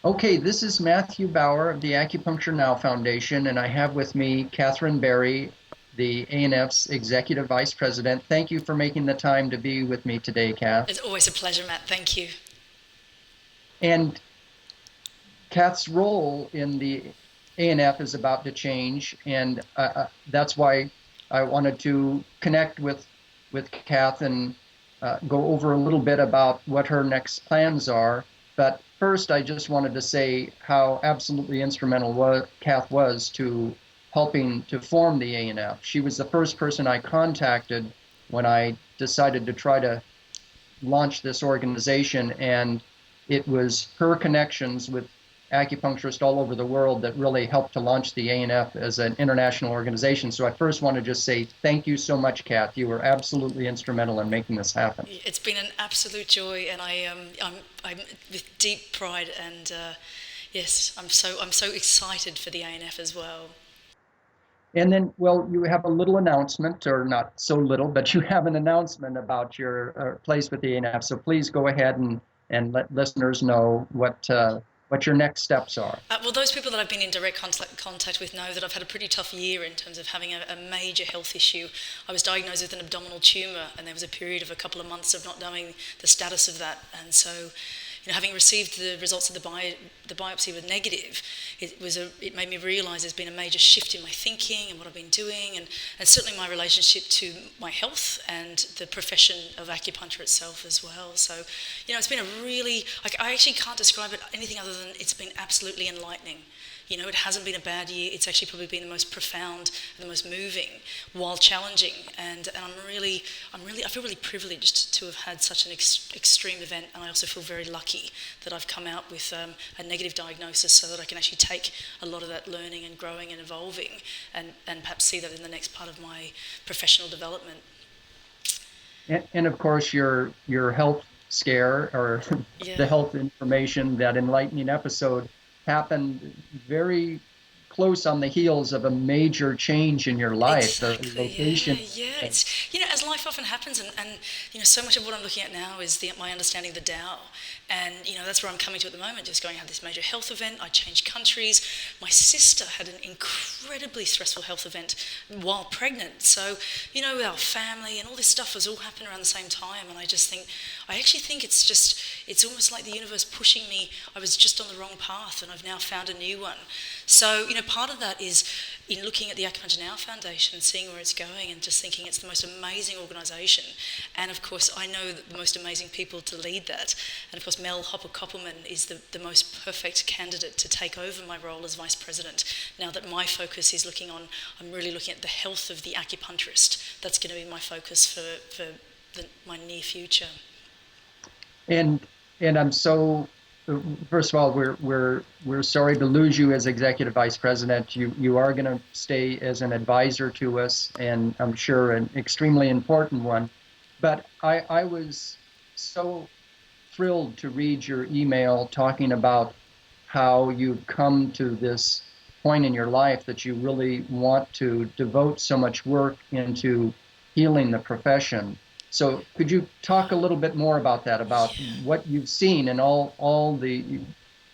Okay, this is Matthew Bauer of the Acupuncture Now Foundation, and I have with me Kaths Berry, the A&F's Executive Vice President. Thank you for making the time to be with me today, Kath. It's always a pleasure, Matt. Thank you. And Kath's role in the A&F is about to change, and that's why I wanted to connect with Kath and go over a little bit about what her next plans are. But first, I just wanted to say how absolutely instrumental Kath was to helping to form the A&F. She was the first person I contacted when I decided to try to launch this organization, and it was her connections with acupuncturists all over the world that really helped to launch the A&F as an international organization. So I first want to just say thank you so much, Kath. You were absolutely instrumental in making this happen. It's been an absolute joy, and I'm with deep pride, and yes, I'm so excited for the ANF as well. And then, well, you have a little announcement, or not so little, but you have an announcement about your place with the A&F. So please go ahead and let listeners know what your next steps are. Well, those people that I've been in direct contact with know that I've had a pretty tough year in terms of having a major health issue. I was diagnosed with an abdominal tumour, and there was a period of a couple of months of not knowing the status of that. And so, having received the results of the biopsy were negative, it made me realise there's been a major shift in my thinking and what I've been doing, and certainly my relationship to my health and the profession of acupuncture itself as well. So, it's been a really, I actually can't describe it anything other than it's been absolutely enlightening. It hasn't been a bad year. It's actually probably been the most profound and the most moving, while challenging. And I feel really privileged to have had such an extreme event. And I also feel very lucky that I've come out with a negative diagnosis, so that I can actually take a lot of that learning and growing and evolving, and perhaps see that in the next part of my professional development. And of course, your health scare or Yeah. the health information, that enlightening episode happened very close on the heels of a major change in your life, the Exactly. Yeah. location. Yeah. It's as life often happens, and so much of what I'm looking at now is my understanding of the Tao, and that's where I'm coming to at the moment. Just going, I had this major health event. I changed countries. My sister had an incredibly stressful health event while pregnant. So our family and all this stuff was all happening around the same time, and I actually think it's almost like the universe pushing me. I was just on the wrong path, and I've now found a new one. So part of that is in looking at the Acupuncture Now Foundation, seeing where it's going, and just thinking it's the most amazing organisation. And of course, I know that the most amazing people to lead that. And of course, Mel Hopper-Koppelman is the most perfect candidate to take over my role as Vice President. Now that my focus is I'm really looking at the health of the acupuncturist. That's going to be my focus for my near future. And I'm so first of all, we're sorry to lose you as executive vice president. You are going to stay as an advisor to us, and I'm sure an extremely important one. But I was so thrilled to read your email talking about how you've come to this point in your life that you really want to devote so much work into healing the profession. So could you talk a little bit more about that, about what you've seen and all the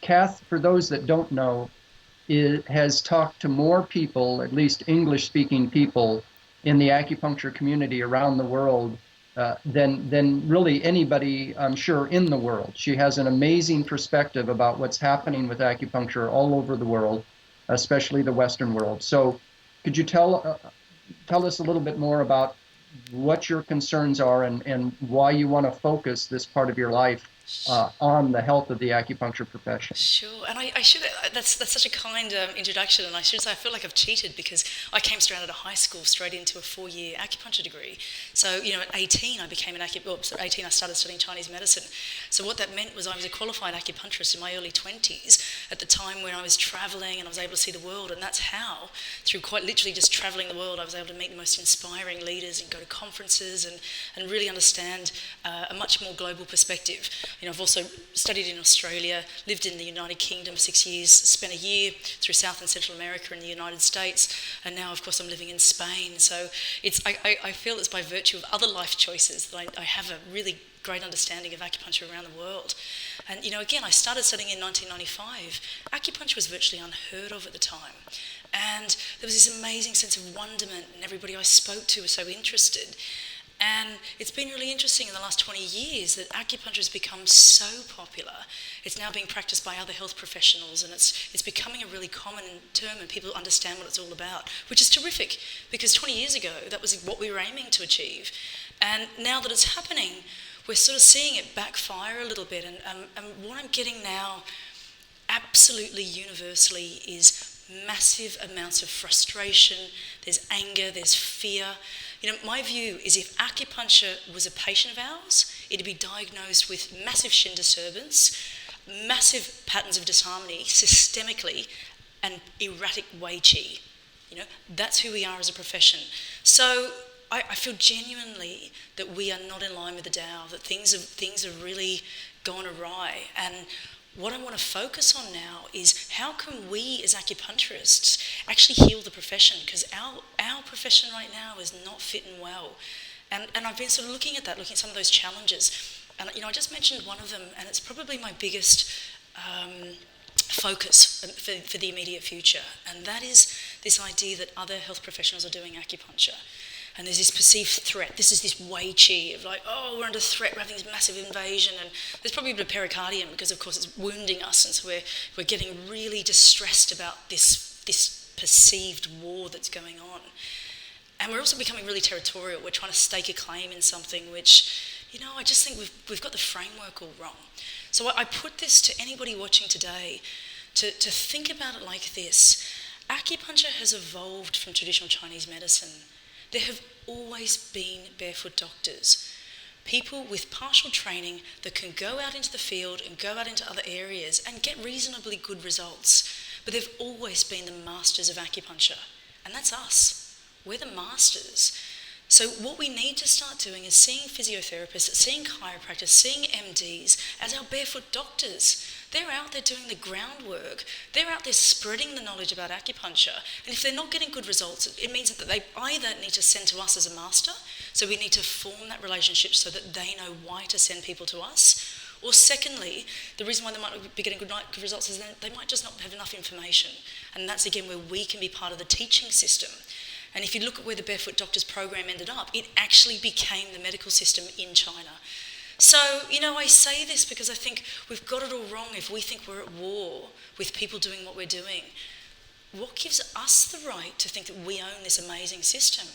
Kath, for those that don't know, has talked to more people, at least English speaking people in the acupuncture community around the world than really anybody, I'm sure, in the world. She has an amazing perspective about what's happening with acupuncture all over the world, especially the Western world. So could you tell us a little bit more about what your concerns are and why you want to focus this part of your life on the health of the acupuncture profession? Sure, and I should. That's such a kind introduction, and I should say I feel like I've cheated because I came straight out of high school straight into a 4-year acupuncture degree. So at 18 I became an at 18 I started studying Chinese medicine. So what that meant was I was a qualified acupuncturist in my early 20s at the time when I was travelling and I was able to see the world, and that's how, through quite literally just travelling the world, I was able to meet the most inspiring leaders and go to conferences and really understand a much more global perspective. I've also studied in Australia, lived in the United Kingdom 6 years, spent a year through South and Central America in the United States, and now, of course, I'm living in Spain. So I feel it's by virtue of other life choices that I have a really great understanding of acupuncture around the world. And, again, I started studying in 1995. Acupuncture was virtually unheard of at the time. And there was this amazing sense of wonderment, and everybody I spoke to was so interested. And it's been really interesting in the last 20 years that acupuncture has become so popular. It's now being practiced by other health professionals, and it's becoming a really common term, and people understand what it's all about, which is terrific, because 20 years ago that was what we were aiming to achieve. And now that it's happening, we're sort of seeing it backfire a little bit. And what I'm getting now, absolutely universally, is massive amounts of frustration. There's anger, there's fear. My view is if acupuncture was a patient of ours, it'd be diagnosed with massive shin disturbance, massive patterns of disharmony systemically, and erratic wei qi. That's who we are as a profession. So I feel genuinely that we are not in line with the Tao, that things have really gone awry. And what I want to focus on now is how can we as acupuncturists actually heal the profession, because our profession right now is not fitting well. And I've been sort of looking at some of those challenges. And I just mentioned one of them, and it's probably my biggest focus for the immediate future, and that is this idea that other health professionals are doing acupuncture. And there's this perceived threat. This is this wei qi of like, oh, we're under threat, we're having this massive invasion, and there's probably a bit of pericardium because, of course, it's wounding us, and so we're getting really distressed about this perceived war that's going on. And we're also becoming really territorial. We're trying to stake a claim in something which, I just think we've got the framework all wrong. So I put this to anybody watching today to think about it like this. Acupuncture has evolved from traditional Chinese medicine. There have always been barefoot doctors, people with partial training that can go out into the field and go out into other areas and get reasonably good results. But they've always been the masters of acupuncture, and that's us. We're the masters. So what we need to start doing is seeing physiotherapists, seeing chiropractors, seeing MDs as our barefoot doctors. They're out there doing the groundwork. They're out there spreading the knowledge about acupuncture. And if they're not getting good results, it means that they either need to send to us as a master, so we need to form that relationship so that they know why to send people to us. Or secondly, the reason why they might not be getting good results is that they might just not have enough information. And that's again where we can be part of the teaching system. And if you look at where the Barefoot Doctors program ended up, it actually became the medical system in China. So, I say this because I think we've got it all wrong if we think we're at war with people doing what we're doing. What gives us the right to think that we own this amazing system?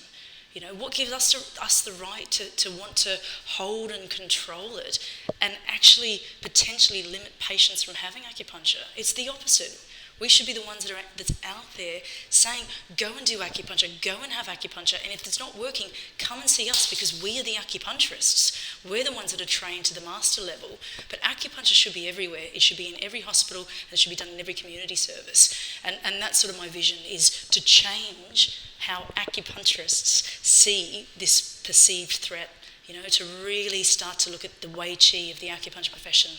What gives us the right to want to hold and control it and actually potentially limit patients from having acupuncture? It's the opposite. We should be the ones that's out there saying, go and do acupuncture, go and have acupuncture, and if it's not working, come and see us because we are the acupuncturists. We're the ones that are trained to the master level. But acupuncture should be everywhere. It should be in every hospital, and it should be done in every community service. And that's sort of my vision, is to change how acupuncturists see this perceived threat, to really start to look at the wei qi of the acupuncture profession.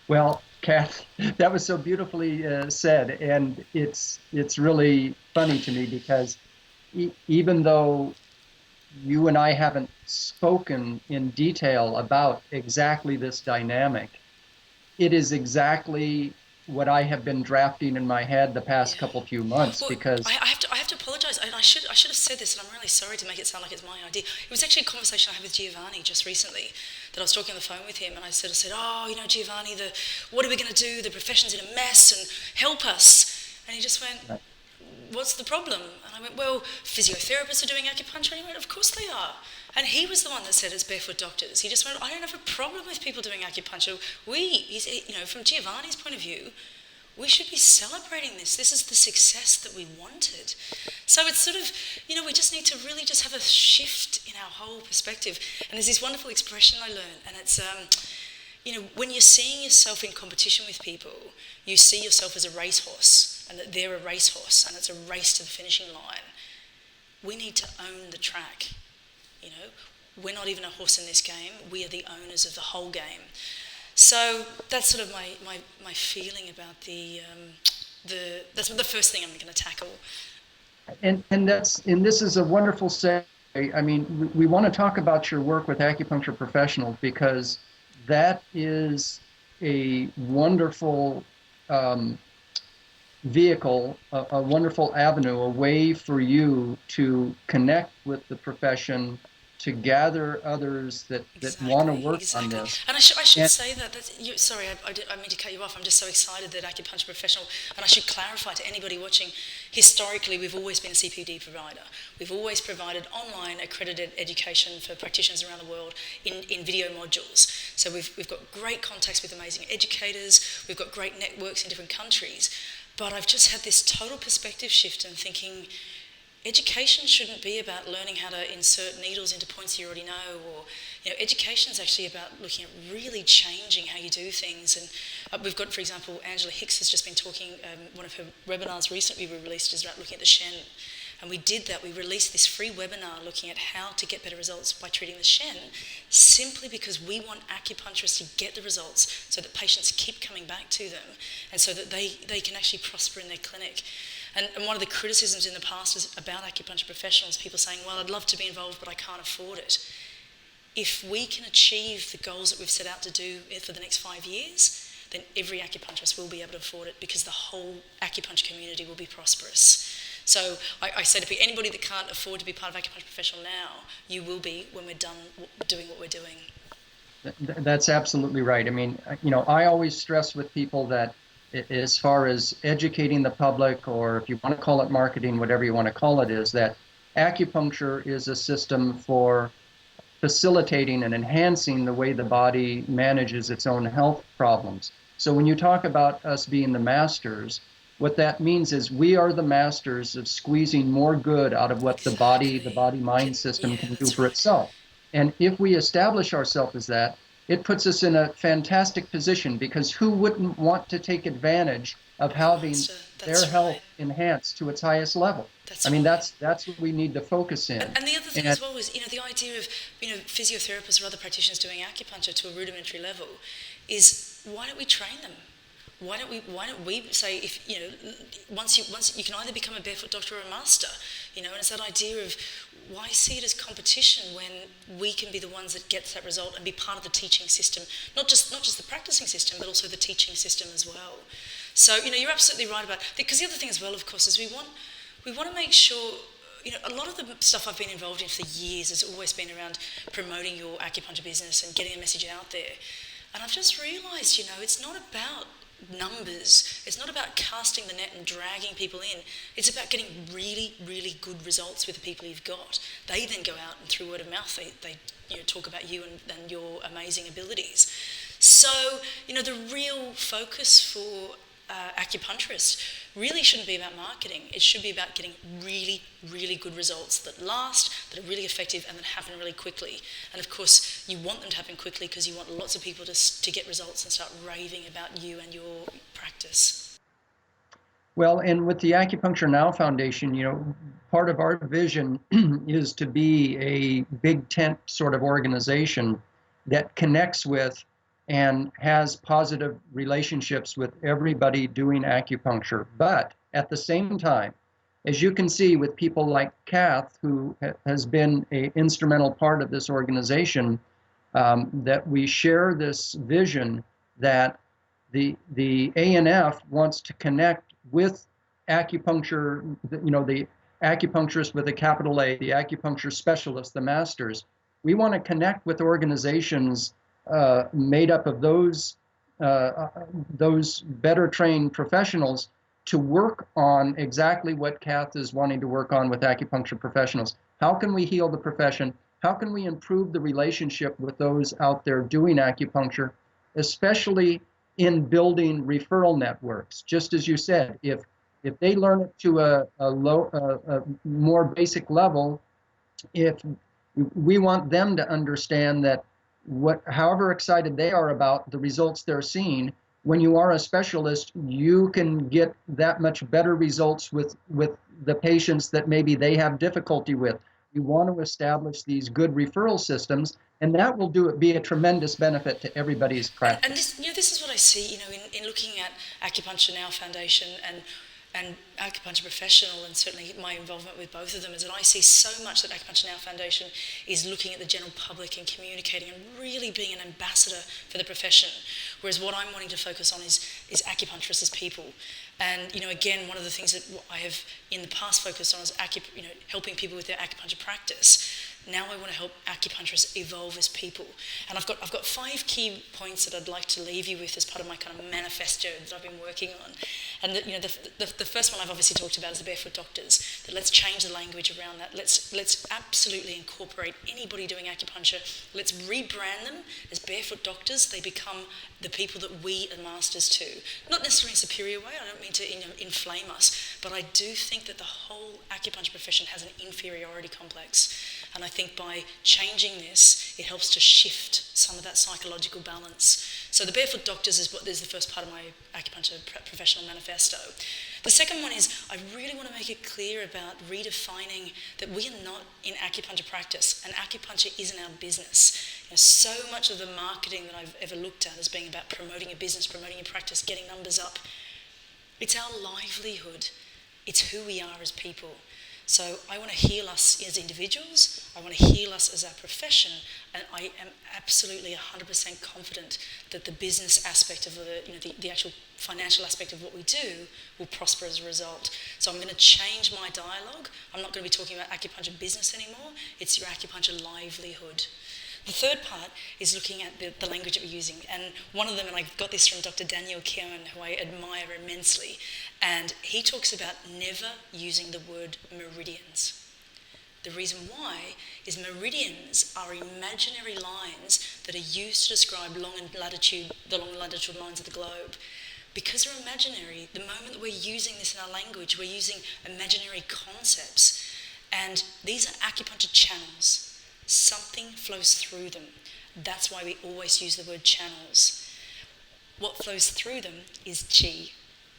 Well, Kath, that was so beautifully said, and it's really funny to me because even though you and I haven't spoken in detail about exactly this dynamic, it is exactly what I have been drafting in my head the past Yeah. few months Well, because I have to apologise, and I should have said this, and I'm really sorry to make it sound like it's my idea. It was actually a conversation I had with Giovanni just recently, that I was talking on the phone with him, and I sort of said, oh, Giovanni, what are we going to do? The profession's in a mess, and help us. And he just went, what's the problem? And I went, well, physiotherapists are doing acupuncture. And he went, of course they are. And he was the one that said it's barefoot doctors. He just went, I don't have a problem with people doing acupuncture. From Giovanni's point of view, we should be celebrating this. This is the success that we wanted. So it's sort of, we just need to really just have a shift in our whole perspective. And there's this wonderful expression I learned, and it's, when you're seeing yourself in competition with people, you see yourself as a racehorse, and that they're a racehorse, and it's a race to the finishing line. We need to own the track. We're not even a horse in this game. We are the owners of the whole game. So that's sort of my feeling about that's the first thing I'm going to tackle. and this is a wonderful segue. I mean, we want to talk about your work with acupuncture professionals because that is a wonderful vehicle, a wonderful avenue, a way for you to connect with the profession, to gather others that want to Exactly, work on exactly. this. And I should And say that, sorry, I mean to cut you off. I'm just so excited that Acupuncture Professional, and I should clarify to anybody watching, historically we've always been a CPD provider. We've always provided online accredited education for practitioners around the world in video modules. So we've got great contacts with amazing educators, we've got great networks in different countries, but I've just had this total perspective shift and thinking, education shouldn't be about learning how to insert needles into points you already know, or education is actually about looking at really changing how you do things. And we've got, for example, Angela Hicks has just been talking. One of her webinars recently we released is about looking at the Shen, and we did that. We released this free webinar looking at how to get better results by treating the Shen, simply because we want acupuncturists to get the results so that patients keep coming back to them, and so that they can actually prosper in their clinic. And one of the criticisms in the past is about acupuncture professionals, people saying, well, I'd love to be involved, but I can't afford it. If we can achieve the goals that we've set out to do for the next 5 years, then every acupuncturist will be able to afford it, because the whole acupuncture community will be prosperous. So I say to anybody that can't afford to be part of Acupuncture Professional now, you will be when we're done doing what we're doing. that's absolutely right. I mean, I always stress with people that as far as educating the public, or if you want to call it marketing, whatever you want to call it, is that acupuncture is a system for facilitating and enhancing the way the body manages its own health problems. So when you talk about us being the masters, what that means is we are the masters of squeezing more good out of what the Exactly. body mind system Yeah, can do that's for right. itself. And if we establish ourselves as that, it puts us in a fantastic position, because who wouldn't want to take advantage of Of the having master. their That's right. health enhanced to its highest level? I That's mean, right. that's what we need to focus in. And the other thing And as well is, the idea of, physiotherapists or other practitioners doing acupuncture to a rudimentary level is, why don't we train them? Why don't we say, if once you can either become a barefoot doctor or a master, and it's that idea of, why see it as competition when we can be the ones that gets that result and be part of the teaching system, not just the practicing system, but also the teaching system as well. So you're absolutely right about, because the other thing as well, of course, is we want to make sure, a lot of the stuff I've been involved in for years has always been around promoting your acupuncture business and getting a message out there. And I've just realised, it's not about numbers. It's not about casting the net and dragging people in. It's about getting really, really good results with the people you've got. They then go out and through word of mouth, they talk about you and your amazing abilities. So, the real focus for acupuncturists really shouldn't be about marketing. It should be about getting really, really good results that last, that are really effective, and that happen really quickly. And of course, you want them to happen quickly because you want lots of people to get results and start raving about you and your practice. well, and with the Acupuncture Now Foundation, part of our vision is to be a big tent sort of organization that connects with and has positive relationships with everybody doing acupuncture. But at the same time, as you can see with people like Kath, who has been an instrumental part of this organization, that we share this vision that the ANF wants to connect with acupuncture, the acupuncturist with a capital A, the acupuncture specialists, the masters. We want to connect with organizations made up of those better trained professionals to work on exactly what Kath is wanting to work on with acupuncture professionals. How can we heal the profession? How can we improve the relationship with those out there doing acupuncture, especially in building referral networks? Just as you said, if they learn it to a more basic level, if we want them to understand that however excited they are about the results they're seeing, when you are a specialist, you can get that much better results with the patients that maybe they have difficulty with. You want to establish these good referral systems, and that will be a tremendous benefit to everybody's And practice. this, this is what I see, in looking at Acupuncture Now Foundation, and and acupuncture professional, and certainly my involvement with both of them, is that I see so much that Acupuncture Now Foundation is looking at the general public and communicating and really being an ambassador for the profession. Whereas what I'm wanting to focus on is acupuncturists as people. And again, one of the things that I have in the past focused on is helping people with their acupuncture practice. Now I want to help acupuncturists evolve as people. And I've got 5 key points that I'd like to leave you with as part of my kind of manifesto that I've been working on. And the first one I've obviously talked about is the barefoot doctors. That let's change the language around that. Let's absolutely incorporate anybody doing acupuncture. Let's rebrand them as barefoot doctors. They become the people that we are masters to. Not necessarily in a superior way. I don't mean to inflame us, but I do think that the whole acupuncture profession has an inferiority complex. And I think by changing this, it helps to shift some of that psychological balance. So the barefoot doctors is the first part of my acupuncture professional manifesto. The second one is I really want to make it clear about redefining that we are not in acupuncture practice, and acupuncture isn't our business. So much of the marketing that I've ever looked at as being about promoting a business, promoting your practice, getting numbers up. It's our livelihood. It's who we are as people. So I want to heal us as individuals, I want to heal us as our profession, and I am absolutely 100% confident that the business aspect of the actual financial aspect of what we do will prosper as a result. So I'm going to change my dialogue. I'm not going to be talking about acupuncture business anymore, it's your acupuncture livelihood. The third part is looking at the language that we're using. And one of them, and I got this from Dr. Daniel Keown, who I admire immensely, and he talks about never using the word meridians. The reason why is meridians are imaginary lines that are used to describe the long latitude lines of the globe. Because they're imaginary, the moment that we're using this in our language, we're using imaginary concepts. And these are acupuncture channels. Something flows through them. That's why we always use the word channels. What flows through them is qi.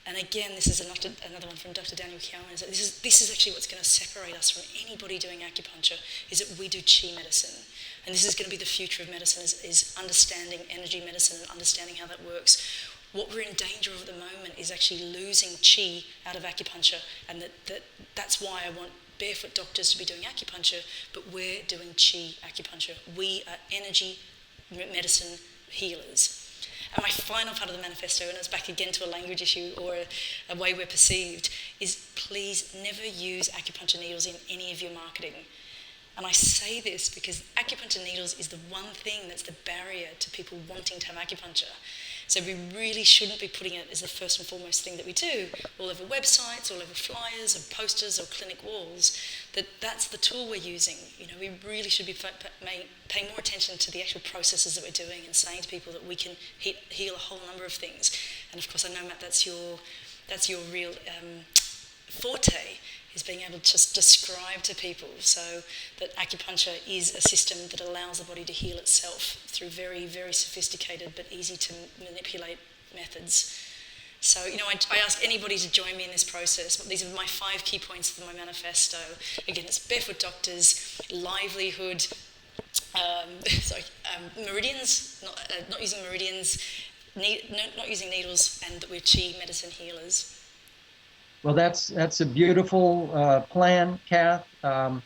And again, this is another one from Dr. Daniel Keown. This is actually what's going to separate us from anybody doing acupuncture, is that we do qi medicine. And this is going to be the future of medicine, is understanding energy medicine and understanding how that works. What we're in danger of at the moment is actually losing qi out of acupuncture, and that's why I want barefoot doctors to be doing acupuncture, but we're doing qi acupuncture. We are energy medicine healers. And my final part of the manifesto, and it's back again to a language issue or a way we're perceived, is please never use acupuncture needles in any of your marketing. And I say this because acupuncture needles is the one thing that's the barrier to people wanting to have acupuncture. So we really shouldn't be putting it as the first and foremost thing that we do, all over websites, all over flyers or posters or clinic walls, that's the tool we're using. We really should be paying more attention to the actual processes that we're doing and saying to people that we can heal a whole number of things. And of course, I know, Matt, that's your real forte, is being able to just describe to people so that acupuncture is a system that allows the body to heal itself through very, very sophisticated but easy to manipulate methods. So, I ask anybody to join me in this process. These are my 5 key points of my manifesto. Again, it's barefoot doctors, livelihood, meridians, not using meridians, not using needles, and that we're qi medicine healers. Well, that's a beautiful plan, Kath. I'm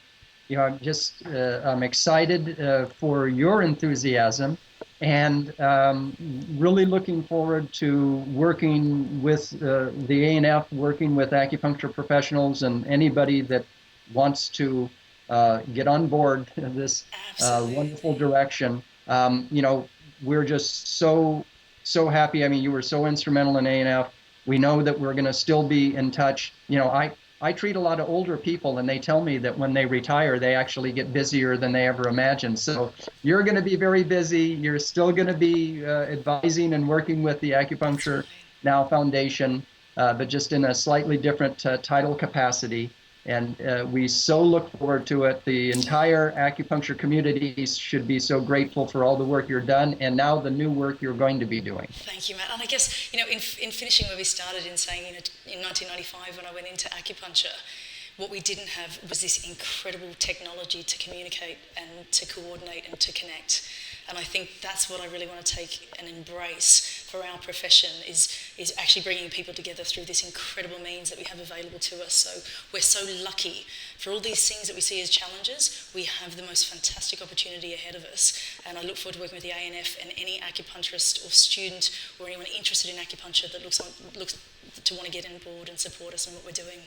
excited for your enthusiasm, and really looking forward to working with the A&F, working with acupuncture professionals and anybody that wants to get on board this wonderful direction. We're just so happy. I mean, you were so instrumental in A&F. We know that we're going to still be in touch. I treat a lot of older people, and they tell me that when they retire, they actually get busier than they ever imagined. So you're going to be very busy. You're still going to be advising and working with the Acupuncture Now Foundation, but just in a slightly different title capacity. And we so look forward to it. The entire acupuncture community should be so grateful for all the work you've done, and now the new work you're going to be doing. Thank you, Matt. And I guess, in finishing where we started in saying, in 1995 when I went into acupuncture, what we didn't have was this incredible technology to communicate and to coordinate and to connect. And I think that's what I really want to take and embrace for our profession is actually bringing people together through this incredible means that we have available to us. So we're so lucky. For all these things that we see as challenges, we have the most fantastic opportunity ahead of us. And I look forward to working with the ANF and any acupuncturist or student or anyone interested in acupuncture that looks to want to get on board and support us in what we're doing.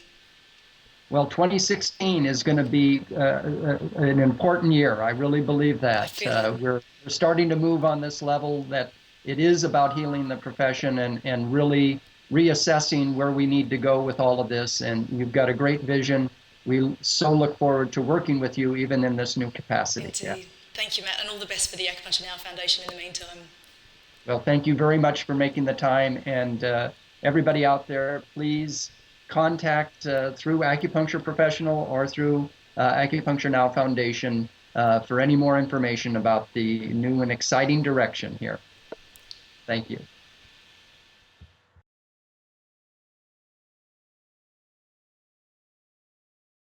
Well, 2016 is going to be an important year. I really believe I that. feel it. We're starting to move on this level that it is about healing the profession and really reassessing where we need to go with all of this. And you've got a great vision. We so look forward to working with you even in this new capacity. Indeed. Yeah. Thank you, Matt, and all the best for the Acupuncture Now Foundation in the meantime. Well, thank you very much for making the time. And everybody out there, please contact through Acupuncture Professional or through Acupuncture Now Foundation for any more information about the new and exciting direction here. Thank you.